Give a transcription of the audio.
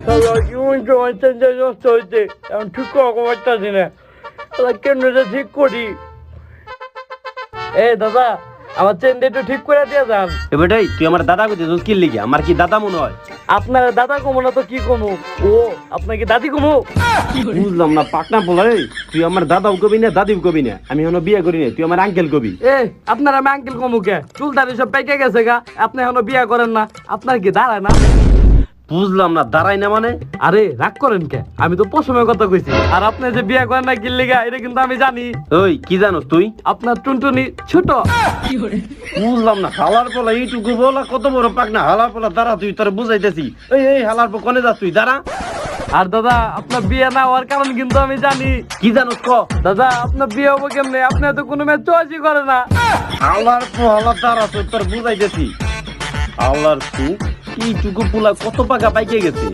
ঠিক পারতাছি না কেমনে ঠিক করি। দাদা আমার চেনটা একটু ঠিক করে দিয়ে যান। এবারটাই তুই আমার দাদা কইতে কি লিখে আমার কি দাদা মনে হয়? আপনার দাদা কমো না তো কি কমু? ও আপনার কি দাদি কমু? বুঝলাম না পাকনা বলা। তুই আমার দাদাও কবি না দাদিও কবি না, আমি এখনো বিয়ে করি না, তুই আমার আঙ্কেল কবি। আপনার আমি আঙ্কেল কমু কে? চুল দাড়ি সব পেকে গেছে গা, আপনি এখনো বিয়ে করেন না? আপনার কি দাঁড়ায় না? বুঝলাম না দাঁড়াই না মানে? আরে রাগ করেন কে? আমি তো পশমের কথা কইছি। আর আপনি যে বিয়ে করেন না কিল্লিগা এটা কিন্তু আমি জানি। ওই কি জানোস তুই? আপনার টুনটুনি ছোট। বুঝলাম না হালার পোলা এইটুকু বলা কত বড় পাকনা। হালার পোলা দাঁড়া, তুই তোর বুঝাইতেছি। এই হালার পো কনে যাস তুই? দাঁড়া। আর দাদা আপনার বিয়ে না হওয়ার কারণ কিন্তু আমি জানি। কি জানোস ক? দাদা আপনার বিয়ে হবো কেমনে? আপনি তো কোনো মেয়ে চয়েসই করে না। হালার পো হালার দাঁড়া, তুই তোর বুঝাইতেছি। হালার পো এইটুকু পোলা কত পাকা পাইকে গেছে।